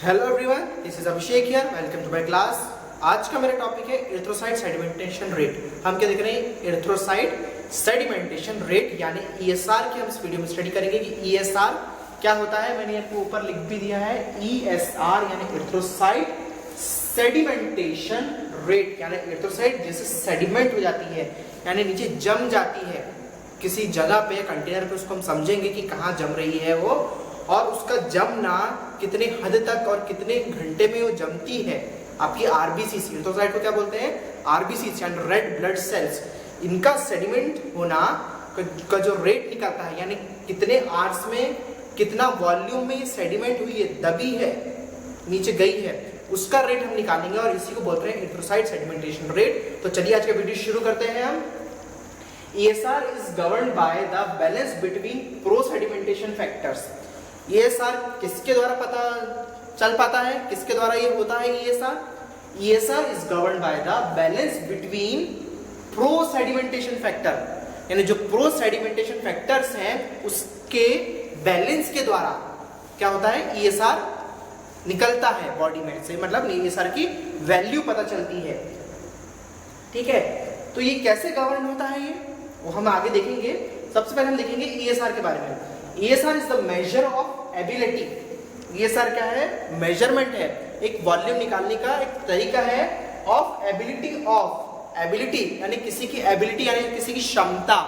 Hello everyone, this is Abhishek here. Welcome to my class. आज का मेरा टॉपिक है एरिथ्रोसाइट सेडिमेंटेशन रेट। हम क्या देख रहे हैं? एरिथ्रोसाइट सेडिमेंटेशन रेट यानी ईएसआर की हम इस वीडियो में स्टडी करेंगे कि ईएसआर क्या होता है। मैंने आपको ऊपर लिख भी दिया है ईएसआर यानी एरिथ्रोसाइट सेडिमेंटेशन रेट, यानी एरिथ्रोसाइट जैसे सेडिमेंट हो जाती है यानी नीचे जम जाती है किसी जगह पे, कंटेनर पे, उसको हम समझेंगे कि कहाँ जम रही है वो, और उसका जमना कितने हद तक और कितने घंटे में वो जमती है। आपकी आरबीसी, एरिथ्रोसाइट को क्या बोलते हैं? आरबीसी यानी रेड ब्लड सेल्स। इनका सेडिमेंट होना का जो रेट निकलता है यानी कितने आवर्स में कितना वॉल्यूम में ये सेडिमेंट हुई है, दबी है, नीचे गई है, उसका रेट हम निकालेंगे और इसी को बोलते हैं एरिथ्रोसाइट सेडिमेंटेशन रेट। तो चलिए आज का वीडियो शुरू करते हैं हम। ESR is governed by the balance between pro-sedimentation factors। ESR किसके द्वारा पता चल पाता है, किसके द्वारा ये होता है ESR? ESR is governed by the balance between pro-sedimentation factor, यानी जो pro-sedimentation factors हैं उसके बैलेंस के द्वारा क्या होता है? ESR निकलता है बॉडी में से, मतलब ESR की वैल्यू पता चलती है। ठीक है, तो ये कैसे गवर्न होता है ये वो हम आगे देखेंगे। सबसे पहले हम देखेंगे ESR के बारे में। ESR is the measure of ability. ESR क्या है? मेजरमेंट है, एक वॉल्यूम निकालने का एक तरीका है। ऑफ एबिलिटी यानी किसी की एबिलिटी यानी किसी की क्षमता।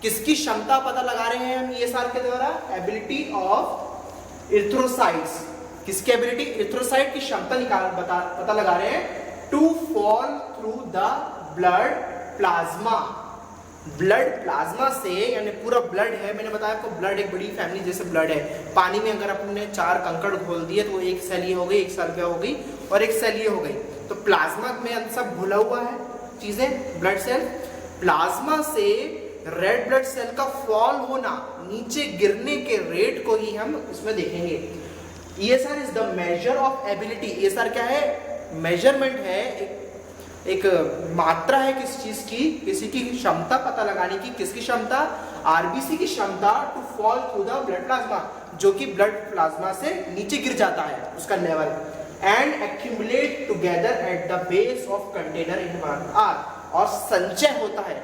किसकी क्षमता पता लगा रहे हैं हम ESR के द्वारा? Ability of erythrocytes. किसकी एबिलिटी? एरिथ्रोसाइट की क्षमता पता लगा रहे हैं to fall through the blood plasma. Blood plasma से यानी पूरा ब्लड है, मैंने बताया आपको ब्लड एक बड़ी फैमिली जैसे ब्लड है। पानी में अगर आपने 4 कंकड़ घोल दिए तो एक सेल ये हो गई, एक सेल क्या हो गई और एक सेल ये हो गई। तो प्लाज्मा में सब घुला हुआ है चीजें, ब्लड सेल। प्लाज्मा से रेड ब्लड सेल का फॉल होना, नीचे गिरने के रेट को ही हम इसमें देखेंगे। ESR is the measure of ability. ESR क्या है? मेजरमेंट है, एक मात्रा है किस चीज की? किसी की क्षमता पता लगाने की। किसकी क्षमता? आरबीसी की क्षमता to fall through the blood plasma, जो कि ब्लड प्लाज्मा से नीचे गिर जाता है उसका level, and accumulate together at the base of container in 1 hour. और संचय होता है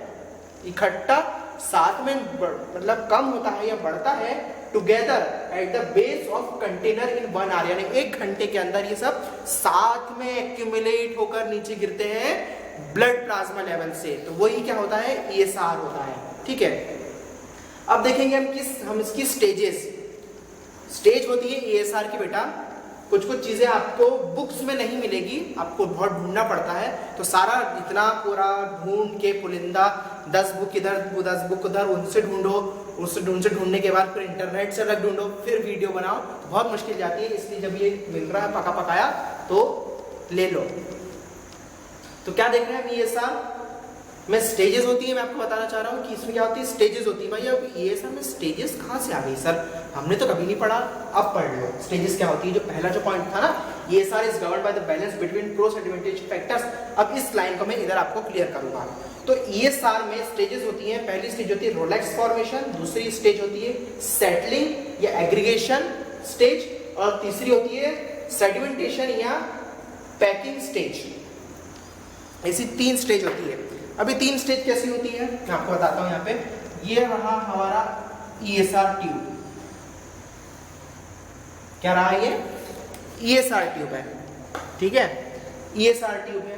इकट्ठा साथ में, मतलब कम होता है या बढ़ता है together at the base of container in 1 hour, यानी 1 घंटे के अंदर ये सब साथ में एक्यूमुलेट होकर नीचे गिरते हैं ब्लड प्लाज्मा लेवल से। तो वही क्या होता है? ESR होता है। ठीक है, अब देखेंगे हम इसकी स्टेज होती है ESR की बेटा। कुछ चीजें आपको बुक्स में नहीं मिलेगी, आपको बहुत ढूंढना पड़ता है। तो सारा इतना पूरा ढूंढ के पुलिंदा 10 बुक इधर 10 बुक उधर, उनसे ढूंढने के बाद फिर इंटरनेट से अलग ढूंढो, फिर वीडियो बनाओ, तो बहुत मुश्किल जाती है। इसलिए जब ये मिल रहा है पका पकाया तो ले लो। तो क्या देख रहे हैं हम? ESR में स्टेजेस होती है। मैं आपको बताना चाह रहा हूँ कि इसमें क्या होती है? स्टेजेस होती है। भाई अब ESR में स्टेजेस कहाँ से आ गई सर? हमने तो कभी नहीं पढ़ा, अब पढ़ लो। स्टेजेस क्या होती है? जो पहला जो पॉइंट था ना, ESR is governed by the balance between pro sedimentation factors. अब इस लाइन को मैं इधर आपको क्लियर करूंगा। तो ESR में स्टेजेस होती हैं। पहली स्टेज होती है रोलेक्स फॉर्मेशन, दूसरी स्टेज होती है सेटलिंग या एग्रीगेशन स्टेज, और तीसरी होती है सेडिमेंटेशन या पैकिंग स्टेज। ऐसी 3 स्टेज होती है। अभी 3 स्टेज कैसी होती है मैं आपको बताता हूं। यहाँ पे ये रहा हमारा ESR ट्यूब। क्या रहा? ये ESR ट्यूब है। ठीक है, ESR ट्यूब है।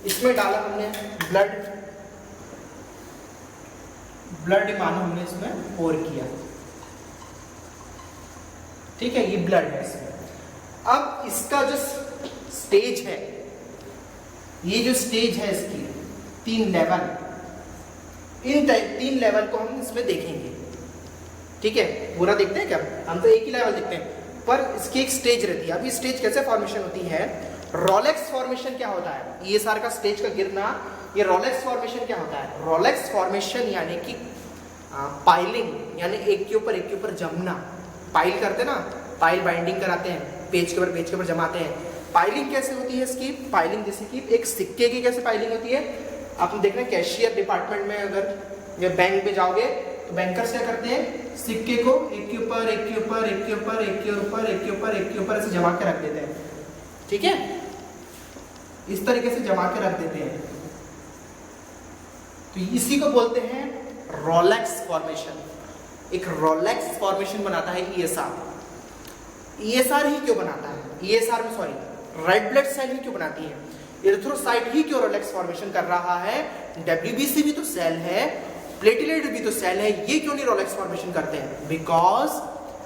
इसमें डाला हमने ब्लड मानो हमने इसमें पोर किया। ठीक है, ये ब्लड है इसमें। अब इसका जो स्टेज है, ये जो स्टेज है इसकी 3 लेवल, इन 3 लेवल को हम इसमें देखेंगे। ठीक है, पूरा देखते हैं क्या? हम तो एक ही लेवल देखते हैं, पर इसकी एक स्टेज रहती है। अब ये स्टेज कैसे फॉर्मेशन होती है? रोलेक्स फॉर्मेशन क्या होता है? ESR का स्टेज का गिरना, ये रोलेक्स फॉर्मेशन क्या होता है? रोलेक्स फॉर्मेशन यानी कि पाइलिंग, यानी एक के ऊपर जमना। पाइल करते ना, पाइल बाइंडिंग कराते हैं, पेज के ऊपर जमाते हैं। पाइलिंग कैसे होती है इसकी? पाइलिंग जैसे कि एक सिक्के की कैसे पाइलिंग होती है? आप देख रहे हैं कैशियर डिपार्टमेंट में, अगर या बैंक में जाओगे तो तो बैंकर्स क्या करते हैं, सिक्के को एक के ऊपर एक के ऊपर एक के ऊपर एक के ऊपर एक के ऊपर एक के ऊपर ऐसे जमा के रख देते हैं, ठीक है, इस तरीके से जमा के रख देते हैं। तो इसी को बोलते हैं रोलेक्स फॉर्मेशन। एक रोलेक्स फॉर्मेशन बनाता है ईएसआर। ईएसआर ही क्यों बनाता है, ईएसआर में सॉरी रेड ब्लड सेल ही क्यों बनाती है, एरिथ्रोसाइट ही क्यों रोलेक्स फॉर्मेशन कर रहा है, डब्ल्यूबीसी भी तो सेल है, प्लेटलेट भी तो सेल है, ये क्यों नहीं रोलेक्स फॉर्मेशन करते हैं? बिकॉज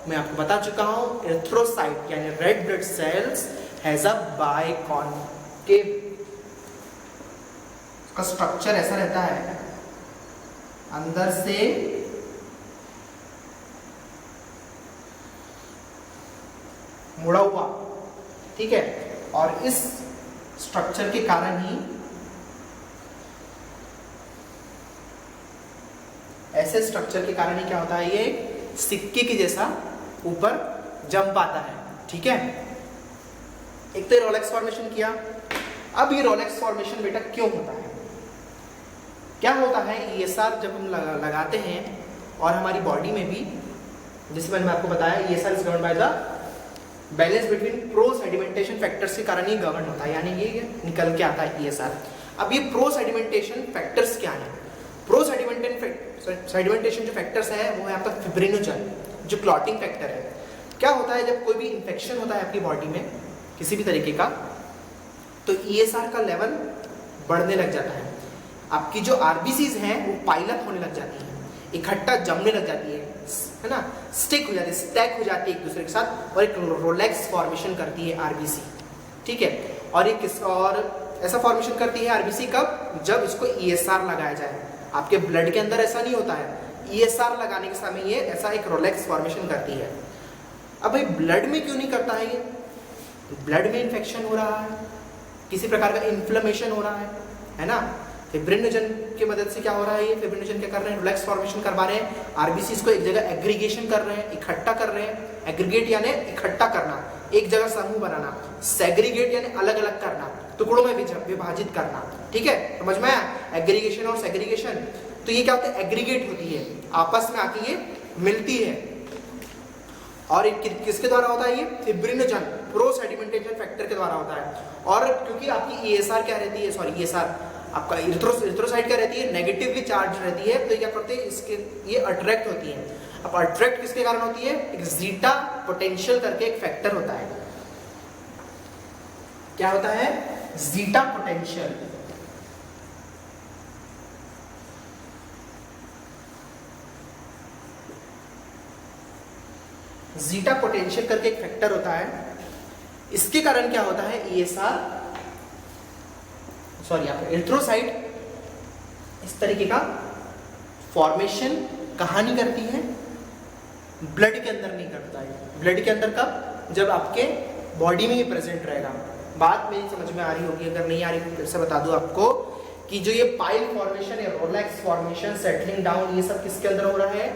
मैं आपको बता चुका हूं एरिथ्रोसाइट यानी red blood cells has a biconcave, का स्ट्रक्चर ऐसा रहता है, अंदर से मुड़ा हुआ, ठीक है, और इस स्ट्रक्चर के कारण ही ऐसे स्ट्रक्चर के कारण ही क्या होता है, ये सिक्के के जैसा ऊपर जम पाता है, ठीक है। एक तो रोलेक्स फॉर्मेशन किया। अब ये रोलेक्स फॉर्मेशन बेटा क्यों होता है, क्या होता है, ईएसआर जब हम लगाते हैं और हमारी बॉडी में भी, जैसे मैंने आपको बताया, ESR is govern by the balance between pro sedimentation factors के कारण ही गवर्न होता है, यानी ये निकल के आता है ईएसआर। अब ये प्रो सेडिमेंटेशन फैक्टर्स क्या है? प्रो सेडिमेंटेशन जो फैक्टर्स है वो है आपका फिब्रिनोजन, जो क्लॉटिंग फैक्टर है। क्या होता है, जब कोई भी इंफेक्शन होता है आपकी बॉडी में किसी भी तरीके का, तो ईएसआर का लेवल बढ़ने लग जाता है, आपकी जो आरबीसीज हैं वो पाइलअप होने लग जाती है, इकट्ठा जमने लग जाती है ना, स्टिक हो जाती है, स्टैक हो जाती है एक दूसरे के साथ, और एक रोलेक्स फॉर्मेशन करती है आरबीसी, ठीक है। और ये ऐसा फॉर्मेशन करती है आरबीसी कब, जब इसको ईएसआर लगाया जाए। आपके ब्लड के अंदर ऐसा नहीं होता है, ईएसआर लगाने के समय ये ऐसा एक रोलेक्स फॉर्मेशन करती है। अब भाई ब्लड में क्यों नहीं करता है ये? ब्लड में इन्फेक्शन हो रहा है, किसी प्रकार का इन्फ्लेमेशन हो रहा है ना, फिब्रिनोजन की मदद से क्या हो रहा है, ये फिब्रिनोजन क्या कर रहे हैं, रोलेक्स फॉर्मेशन करवा रहे हैं, आरबीसीज को एक जगह एग्रीगेशन कर रहे हैं, इकट्ठा कर रहे हैं। एग्रीगेट यानी इकट्ठा करना, एक जगह समूह बनाना, सेग्रीगेट यानी अलग अलग करना, टुकड़ों में विभाजित करना, ठीक है, समझ में आया? एग्रीगेशन और सेग्रीगेशन। तो ये क्या होता है, एग्रीगेट होती है, आपस में आके ये मिलती है, और किसके द्वारा होता है, ये फिब्रिनोजन प्रो सेडिमेंटेशन फैक्टर के द्वारा होता है। और क्योंकि आपकी ईएसआर क्या रहती है, सॉरी ईएसआर आपका एरिथ्रोसाइट क्या रहती है, नेगेटिवली चार्ज रहती है, तो क्या करते हैं, इसके ये अट्रैक्ट होती है। अब अट्रैक्ट किसके कारण होती है, एक जीटा पोटेंशियल करके एक फैक्टर होता है, क्या होता है, जीटा पोटेंशियल। जीटा पोटेंशियल करके एक फैक्टर होता है, इसके कारण क्या होता है, ईएसआर सॉरी आपका एरिथ्रोसाइट इस तरीके का फॉर्मेशन कहाँ नहीं करती है, ब्लड के अंदर नहीं करता है। ब्लड के अंदर कब, जब आपके बॉडी में ही प्रेजेंट रहेगा। बात मेरी समझ में आ रही होगी, अगर नहीं आ रही फिर से बता दूं आपको कि जो ये पाइल फॉर्मेशन या रोलेक्स फॉर्मेशन, सेटलिंग डाउन, ये सब किसके अंदर हो रहा है,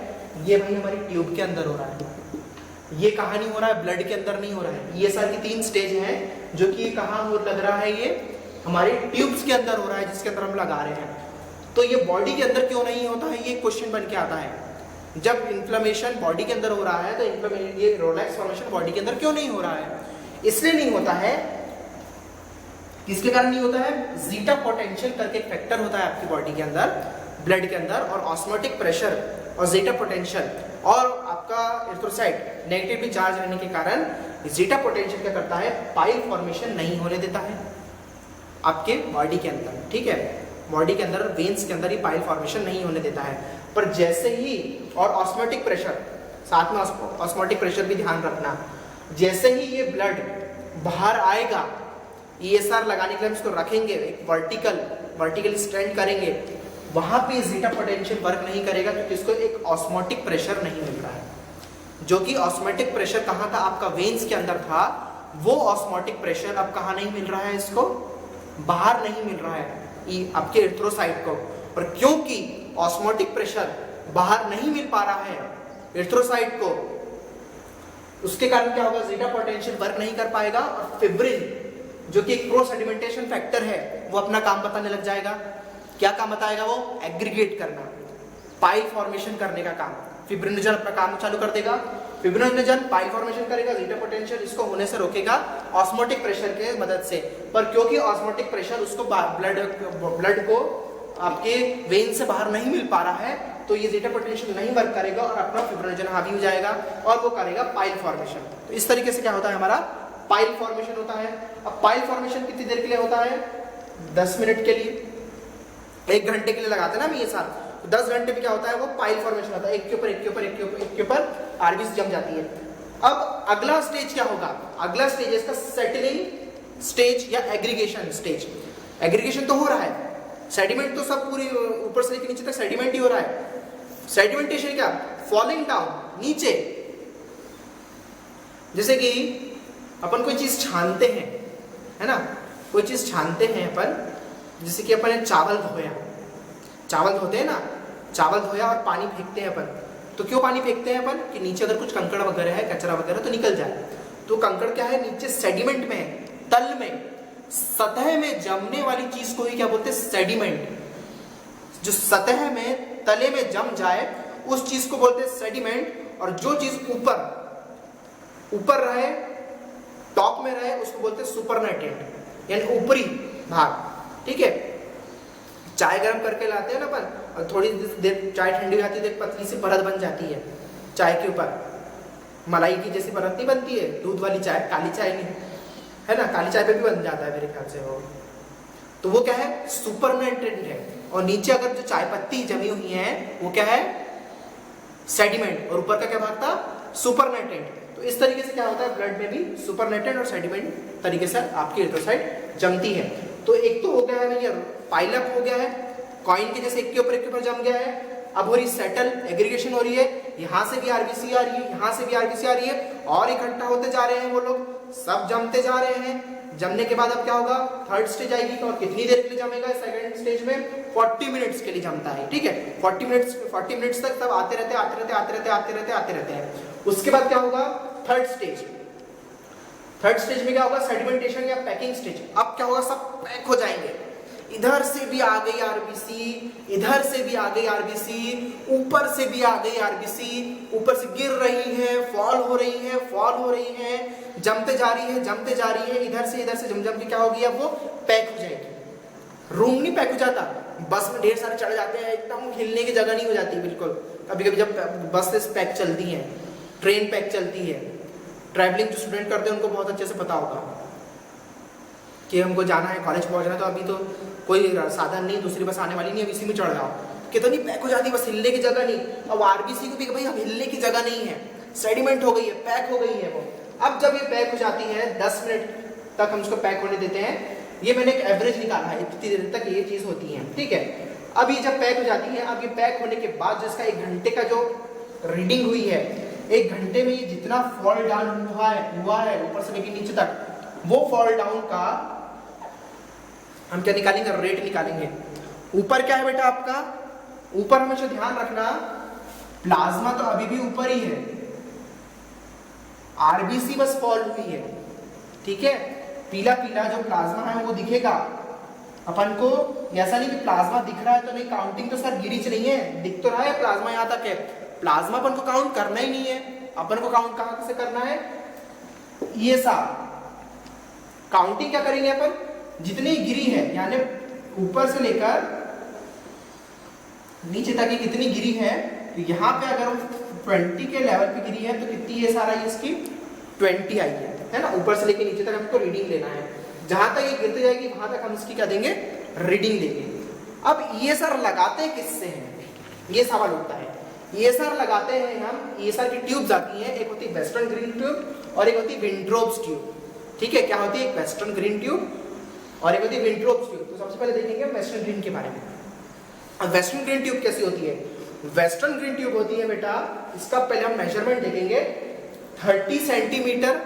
ये भाई हमारी ट्यूब के अंदर हो रहा है। ये कहाँ नहीं हो रहा है, ब्लड के अंदर नहीं हो रहा है। ये सारी 3 स्टेज हैं जो कि कहाँ हो लग रहा है, ये हमारे ट्यूब्स के अंदर हो रहा है, जिसके अंदर हम लगा रहे हैं। तो ये बॉडी के अंदर क्यों नहीं होता है, ये क्वेश्चन बन के आता है। जब इन्फ्लेमेशन बॉडी के अंदर हो रहा है तो ये रोलेक्स फॉर्मेशन बॉडी के अंदर क्यों नहीं हो रहा है? इसलिए नहीं होता है, किसके कारण नहीं होता है, जीटा पोटेंशियल करके एक फैक्टर होता है आपकी बॉडी के अंदर, ब्लड के अंदर, और ऑस्मोटिक प्रेशर और जीटा पोटेंशियल और आपका एरिथ्रोसाइट नेगेटिवली चार्ज रहने के कारण जीटा पोटेंशियल क्या करता है, पाइल फॉर्मेशन नहीं होने देता है आपके बॉडी के अंदर, ठीक है। बॉडी के अंदर वेन्स के अंदर ही पाइल फॉर्मेशन नहीं होने देता है। पर जैसे ही, और ऑस्मोटिक प्रेशर, साथ में ऑस्मोटिक प्रेशर भी ध्यान रखना, जैसे ही ये ब्लड बाहर आएगा, ईएसआर लगाने के लिए हम इसको रखेंगे, एक वर्टिकल स्ट्रेंड करेंगे, वहां पे जीटा पोटेंशियल वर्क नहीं करेगा, क्योंकि इसको एक ऑस्मोटिक प्रेशर नहीं मिल रहा है। जो कि ऑस्मोटिक प्रेशर कहाँ था, आपका वेन्स के अंदर था, वो ऑस्मोटिक प्रेशर अब कहाँ नहीं मिल रहा है, इसको बाहर नहीं मिल रहा है आपके एरिथ्रोसाइट को। और क्योंकि ऑस्मोटिक प्रेशर बाहर नहीं मिल पा रहा है एरिथ्रोसाइट को, उसके कारण क्या होगा, जीटा पोटेंशियल वर्क नहीं कर पाएगा, और फिब्रिन जो कि एक प्रो सेडिमेंटेशन फैक्टर है, वो अपना काम बताने लग जाएगा। क्या काम बताएगा वो, एग्रीगेट करना। पाइल फॉर्मेशन करने का काम। फिब्रिनोजन अपना काम चालू कर देगा, फिब्रिनोजन पाइल फॉर्मेशन करेगा, जीटा पोटेंशियल इसको होने से रोकेगा ऑस्मोटिक प्रेशर के मदद से। पर क्योंकि ऑस्मोटिक प्रेशर उसको ब्लड को आपके वेन से बाहर नहीं मिल पा रहा है, तो ये जीटा पोटेंशियल नहीं वर्क करेगा और अपना फिब्रिनोजन हावी हो जाएगा और वो करेगा पाइल फॉर्मेशन। तो इस तरीके से क्या होता है, हमारा पाइल फॉर्मेशन होता है। अब पाइल फॉर्मेशन कितनी देर के लिए होता है, 10 मिनट के लिए, 1 घंटे के लिए लगाते हैं ना हम ये साथ, तो 10 घंटे में क्या होता है, वो पाइल फॉर्मेशन होता है, एक के ऊपर एक के ऊपर एक के ऊपर एक के ऊपर आरबीसी जम जाती है। अब अगला स्टेज क्या होगा, अगला स्टेज है इसका सेटलिंग स्टेज या एग्रीगेशन स्टेज। एग्रीगेशन तो हो रहा है, सेडिमेंट तो सब पूरी ऊपर से लेकर नीचे तक सेडिमेंट ही हो रहा है। सेडिमेंटेशन क्या, फॉलिंग डाउन नीचे। जैसे कि अपन कोई चीज छानते हैं, है ना, कोई चीज छानते हैं अपन, जैसे कि अपन ने चावल धोया, चावल धोते हैं ना, चावल धोया और पानी फेंकते हैं अपन, तो क्यों पानी फेंकते हैं अपन, कि नीचे अगर कुछ कंकड़ वगैरह है, कचरा वगैरह तो निकल जाए। तो कंकड़ क्या है, नीचे सेडिमेंट में है, तल में, सतह में जमने वाली चीज को ही क्या बोलते हैं, सेडिमेंट। जो सतह में तले में जम जाए उस चीज को बोलते हैं सेडिमेंट, और जो चीज ऊपर रहे, टॉप में रहे, उसको बोलते हैं सुपरनेटेंट, यानी ऊपरी भाग। ठीक है, चाय गर्म करके लाते हैं ना अपन, और थोड़ी देर चाय ठंडी हो जाती है तो एक पतली सी परत बन जाती है चाय के ऊपर, मलाई की जैसी परत नहीं बनती है, दूध वाली चाय, काली चाय नहीं है ना, काली चाय पे भी बन जाता है मेरे ख्याल से वो। तो वो क्या है, सुपरनेटेंट है। और नीचे अगर जो चाय पत्ती जमी हुई है वो क्या है, सेडिमेंट, और ऊपर का क्या भाग था, सुपरनेटेंट। तो इस तरीके से क्या होता है, ब्लड में भी सुपरनेटेंट और सेडिमेंट तरीके से आपकी एरिथ्रोसाइट जमती है। तो एक तो हो गया है भैया पाइलअप हो गया है, कॉइन के जैसे एक के ऊपर जम गया है। अब हो रही सेटल, एग्रीगेशन हो रही है, यहाँ से भी आरबीसी आ रही है, यहाँ से भी आरबीसी आ रही है, और इकट्ठा होते जा रहे हैं वो लोग, सब जमते जा रहे हैं। जमने के बाद अब क्या होगा, थर्ड स्टेज आएगी, और कितनी देर के लिए जमेगा, सेकंड स्टेज में 40 मिनट्स के लिए जमता है। ठीक है, 40 मिनट्स तक सब आते रहते हैं। उसके बाद क्या होगा, थर्ड स्टेज में क्या होगा, सेडिमेंटेशन या पैकिंग स्टेज। अब क्या होगा, सब पैक हो जाएंगे, इधर से भी आ गई आरबीसी, इधर से भी आ गई आरबीसी, ऊपर से भी आ गई आरबीसी, ऊपर से गिर रही है, फॉल हो रही है, जमते जा रही है, इधर से जम के क्या होगी, अब वो पैक हो जाएगी। रूम नहीं पैक हो जाता, बस में ढेर सारे चढ़ जाते हैं, एकदम हिलने की जगह नहीं हो जाती बिल्कुल। कभी कभी जब बसेस पैक चलती हैं, ट्रेन पैक चलती है, ट्रैवलिंग जो स्टूडेंट करते हैं उनको बहुत अच्छे से पता होगा कि हमको जाना है, कॉलेज पहुंचना है, तो अभी तो कोई साधन नहीं, दूसरी बस आने वाली नहीं, अब इसी में चढ़ जाओ, कितनी पैक हो जाती है, बस हिलने की जगह नहीं। अब आरबीसी को भी भाई अब हिलने की जगह नहीं है, सेडिमेंट हो गई है, पैक हो गई है वो। अब जब ये पैक हो जाती है, 10 मिनट तक हम उसको पैक होने देते हैं, ये मैंने एक एवरेज निकाला है, इतनी देर तक ये चीज होती है। ठीक है, अब ये जब पैक हो जाती है, अब ये पैक होने के बाद जिसका 1 घंटे का जो रीडिंग हुई है, 1 घंटे में ये जितना फॉल डाउन हुआ है ऊपर से लेकर नीचे तक, वो फॉल डाउन का हम क्या निकालेंगे, रेट निकालेंगे। ऊपर क्या है बेटा आपका, ऊपर हमेशा ध्यान रखना, प्लाज्मा तो अभी भी ऊपर ही है, आरबीसी बस फॉल हुई है। ठीक है, पीला पीला जो प्लाज्मा है वो दिखेगा अपन को, ऐसा नहीं कि प्लाज्मा दिख रहा है तो नहीं, काउंटिंग तो सर गिरी नहीं है, दिख तो रहा है प्लाज्मा यहाँ तक है, प्लाज्मा अपन को काउंट करना ही नहीं है। अपन को काउंट कहाँ से करना है, ये सब काउंटिंग क्या करेंगे अपन, जितनी गिरी है, यानी ऊपर से लेकर नीचे तक कितनी गिरी है, तो यहाँ पे अगर 20 के लेवल पे गिरी है तो कितनी ये सारा इसकी 20 आई है ना, ऊपर से लेकर नीचे तक हमको रीडिंग लेना है। जहां तक ये गिरती जाएगी वहां तक हम इसकी क्या देंगे, रीडिंग देंगे। अब ये सर लगाते किससे हैं, ये सवाल उठता है। ये सर लगाते हैं हम, ये सर की ट्यूब्स आती हैं, एक होती है वेस्टर्न ग्रीन ट्यूब और एक होती है विंट्रोब्स ट्यूब। ठीक है, क्या होती है, एक वेस्टर्न ग्रीन ट्यूब और एक होती है विंट्रोब्स ट्यूब। तो सबसे पहले देखेंगे वेस्टर्न ग्रीन के बारे में। अब वेस्टर्न ग्रीन ट्यूब कैसी होती है, वेस्टर्न ग्रीन ट्यूब होती है बेटा, इसका पहले हम मेजरमेंट देखेंगे, 30 सेंटीमीटर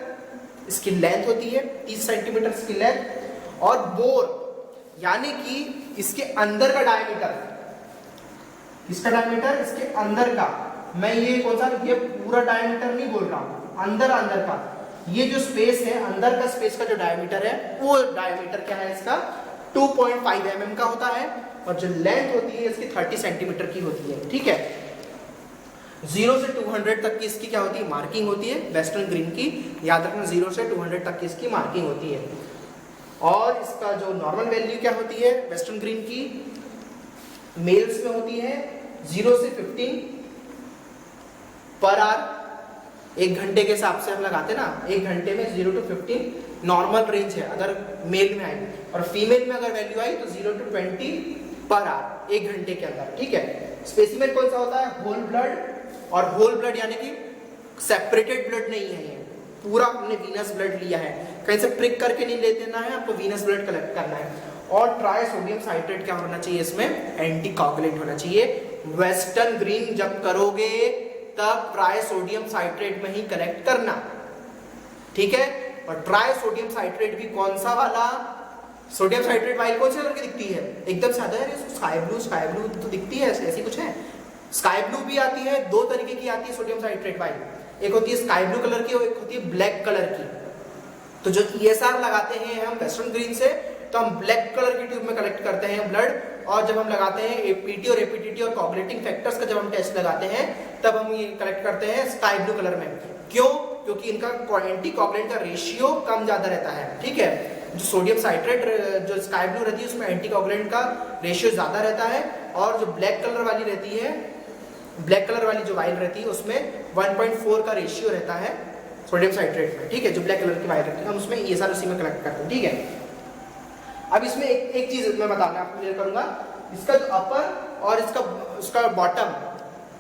इसकी लेंथ होती है, 30 सेंटीमीटर इसकी लेंथ, और बोर यानी कि इसके अंदर का डायमीटर, इसका डायमीटर इसके अंदर का, मैं ये कौन सा, ये पूरा डायमीटर नहीं बोल रहा हूं, अंदर का, ये जो स्पेस है, अंदर का स्पेस का जो डायमीटर है, वो डायमीटर क्या है इसका 2.5 mm का होता है और जो लेंथ होती है इसकी 30 सेंटीमीटर की होती है। ठीक है, 0 से 200 तक की इसकी क्या होती है, मार्किंग होती है वेस्टर्न ग्रीन की। याद रखना 0 से 200 तक की इसकी मार्किंग होती है। और इसका जो नॉर्मल वैल्यू क्या होती है वेस्टर्न ग्रीन की, मेल्स में होती है 0 से 15 पर आवर। 1 घंटे के हिसाब से हम लगाते ना, 1 घंटे में 0 to 15 नॉर्मल रेंज है अगर मेल में आई, और फीमेल में अगर वैल्यू आई तो 0 to 20 पर आवर 1 घंटे के अंदर। ठीक है, स्पेसिमेन कौन सा होता है, होल ब्लड। और होल ब्लड यानी कि सेपरेटेड ब्लड नहीं है, ये पूरा हमने वीनस ब्लड लिया है, कहीं से प्रिक करके नहीं लेते ना है, आपको वीनस ब्लड कलेक्ट करना है। और ट्राई सोडियम साइट्रेट क्या होना चाहिए इसमें, एंटी कोगुलेंट होना चाहिए। वेस्टर्न ग्रीन जब करोगे तब ट्राई सोडियम साइट्रेट में ही कलेक्ट करना। ठीक है, और ट्राई सोडियम साइट्रेट भी कौन सा वाला, सोडियम साइट्रेट वाइल कौन से कलर की दिखती है, एकदम सादा है, स्काई ब्लू तो दिखती है, ऐसी कुछ है। स्काई ब्लू भी आती है, 2 तरीके की आती है सोडियम साइट्रेट वाइल, एक होती है स्काई ब्लू कलर की और एक होती है ब्लैक कलर की। तो जो ESR लगाते हैं हम वेस्टर्न ग्रीन से, तो हम ब्लैक कलर की ट्यूब में कलेक्ट करते हैं ब्लड, और जब हम लगाते हैं APT और APTT और कोगुलेटिंग फैक्टर्स का जब हम टेस्ट लगाते हैं तब हम ये कलेक्ट करते हैं स्काई ब्लू कलर में। क्यों, क्योंकि इनका एंटी कोगुलेंट का रेशियो कम ज्यादा रहता है। ठीक है, जो सोडियम साइट्रेट जो स्काई ब्लू रहती है उसमें एंटी कोगुलेंट का रेशियो ज्यादा रहता है, और जो ब्लैक कलर वाली रहती है, ब्लैक कलर वाली जो वाइल रहती है उसमें 1.4 का रेशियो रहता है सोडियम साइट्रेट में। ठीक है, जो ब्लैक कलर की वाइल रहती है हम उसमें ESR उसी में कलेक्ट करते हैं। ठीक है, अब इसमें एक चीज मैं बताना आपको क्लियर करूंगा, इसका जो अपर और इसका बॉटम,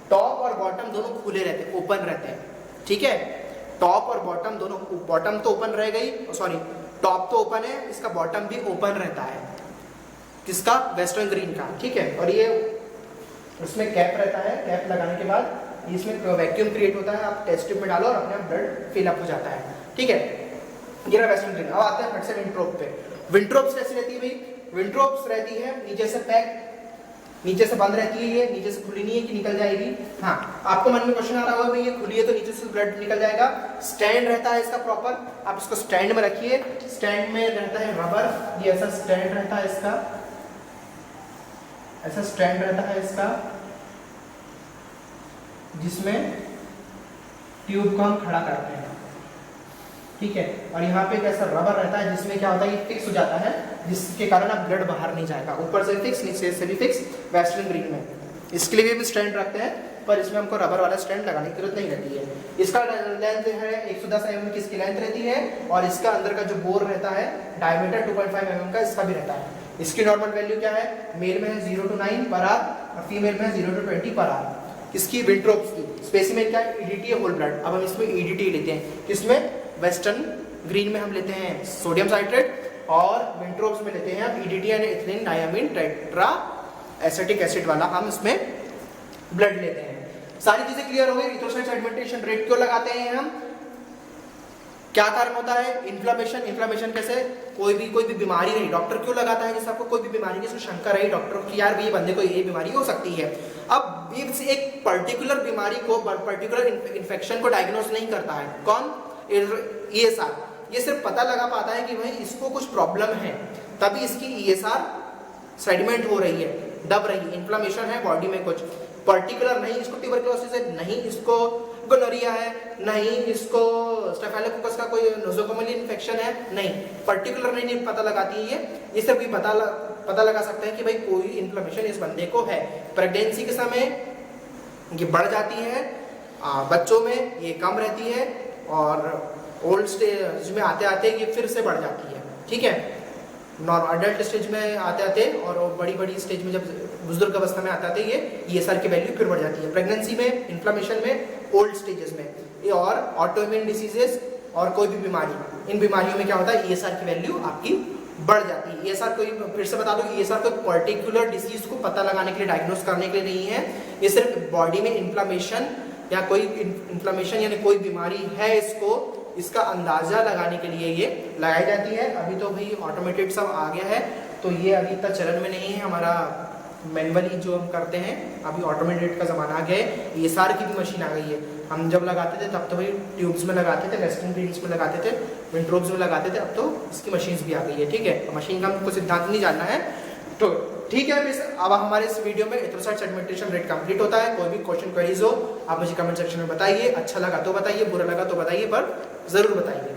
टॉप और बॉटम दोनों खुले रहते हैं, ओपन रहते हैं। ठीक है, टॉप और बॉटम दोनों, बॉटम तो ओपन रह गई, सॉरी टॉप तो ओपन है, इसका बॉटम भी ओपन रहता है, किसका, वेस्टर्न ग्रीन का। ठीक है, और ये उसमें कैप रहता है, कैप लगाने के बाद इसमें वैक्यूम क्रिएट होता है, आप टेस्ट ट्यूब में डालो और अपने ब्लड फिल अप हो जाता है। ठीक है, ये रहा वेस्टर्न ग्रीन। अब आते हैं फट से विंट्रोप पे। विंट्रोप्स कैसी रहती है भाई, विंट्रोप्स रहती है नीचे से पैक, नीचे से बंद रहती है, ये नीचे से खुली नहीं है कि निकल जाएगी। हाँ, आपको मन में क्वेश्चन आ रहा होगा भाई ये खुली है तो नीचे से ब्लड निकल जाएगा। स्टैंड रहता है इसका प्रॉपर, आप इसको स्टैंड में रखिए, स्टैंड में रहता है रबर, ये ऐसा स्टैंड रहता है इसका, ऐसा स्टैंड रहता है इसका, जिसमें ट्यूब को हम खड़ा करते हैं। ठीक है, और यहाँ पे कैसा रबर रहता है जिसमें क्या होता है, ये फिक्स हो जाता है, जिसके कारण अब ब्लड बाहर नहीं जाएगा, ऊपर से फिक्स नीचे से भी फिक्स वेस्टर्न ग्रीन में। इसके लिए भी हम स्टैंड रखते हैं, पर इसमें हमको रबर वाला स्टैंड लगाने की जरूरत नहीं रहती है। इसका लेंथ है 110 mm की इसकी लेंथ रहती है, और इसका अंदर का जो बोर रहता है डायमीटर 2.5 mm का इसका भी रहता है। इसकी नॉर्मल वैल्यू क्या है, मेल में है 0 to 9 पर आवर और फीमेल में है 0 to 20 पर आवर। इसकी विंट्रोप्स की स्पेसिमेन क्या है, EDT है, होल ब्लड। अब हम इसमें EDT लेते हैं, किसमें, वेस्टर्न ग्रीन में हम लेते हैं सोडियम साइट्रेट, और विंट्रोप्स में लेते हैं आप EDT यानी ethylene diamine tetra acetic acid वाला हम इसमें ब्लड लेते हैं। सारी चीजें क्लियर हो गई। इरिथ्रोसाइट सेडिमेंटेशन रेट क्यों लगाते हैं हम, क्या कारण होता है, इन्फ्लेमेशन। इन्फ्लेमेशन कैसे, कोई भी बीमारी नहीं, डॉक्टर क्यों लगाता है, जैसे आपको कोई भी बीमारी की शंका रही डॉक्टर की, यार ये बंदे को ये बीमारी हो सकती है। अब एक पर्टिकुलर बीमारी को, पर्टिकुलर इन्फेक्शन को डायग्नोस नहीं करता है कौन, ESR। ये सिर्फ पता लगा पाता है कि भाई इसको कुछ प्रॉब्लम है, तभी इसकी ESR सेडिमेंट हो रही है, दब रही है, इन्फ्लेमेशन है बॉडी में कुछ पर्टिकुलर, नहीं इसको ट्यूबरकुलोसिस है, नहीं इसको गोनोरिया है, नहीं इसको स्टेफाइलोकोकस का कोई नोज़ोकोमियल इन्फेक्शन है, नहीं पर्टिकुलर नहीं पता लगाती है ये सिर्फ भी पता लगा सकते हैं कि भाई कोई इन्फ्लेमेशन इस बंदे को है। प्रेगनेंसी के समय ये बढ़ जाती है, बच्चों में ये कम रहती है, और ओल्ड स्टेज में आते आते ये फिर से बढ़ जाती है। ठीक है, नॉर्मल अडल्ट स्टेज में आते आते और बड़ी स्टेज में जब बुजुर्ग अवस्था में आते आते ये ESR की वैल्यू फिर बढ़ जाती है। प्रेगनेंसी में, इन्फ्लेमेशन में, ओल्ड स्टेजेस में ये, और ऑटोइम्यून डिसीजेस और कोई भी बीमारी, इन बीमारियों में क्या होता है, ESR की वैल्यू आपकी बढ़ जाती है। ESR कोई, फिर से बता दो, ESR कोई पर्टिकुलर डिसीज को पता लगाने के लिए, डायग्नोस करने के लिए नहीं है, ये सिर्फ बॉडी में इन्फ्लेमेशन या कोई इन्फ्लेमेशन यानी कोई बीमारी है इसको, इसका अंदाजा लगाने के लिए ये लगाई जाती है। अभी तो भाई ऑटोमेटेड सब आ गया है, तो ये अभी इतना चलन में नहीं है, हमारा मैनुअली जो हम करते हैं, अभी ऑटोमेटेड का ज़माना आ गया है, ESR की भी मशीन आ गई है। हम जब लगाते थे तब तो भाई ट्यूब्स में लगाते थे, वेस्टर्न ग्रीन्स में लगाते थे, विंट्रोब्स में लगाते थे, अब तो इसकी मशीन्स भी आ गई है। ठीक है, मशीन का हमको सिद्धांत नहीं जानना है। तो ठीक है, अब हमारे इस वीडियो में एरिथ्रोसाइट सेडिमेंटेशन रेट कंप्लीट होता है। कोई भी क्वेश्चन क्वेरीज हो आप मुझे कमेंट सेक्शन में बताइए। अच्छा लगा तो बताइए, बुरा लगा तो बताइए, पर जरूर बताइए।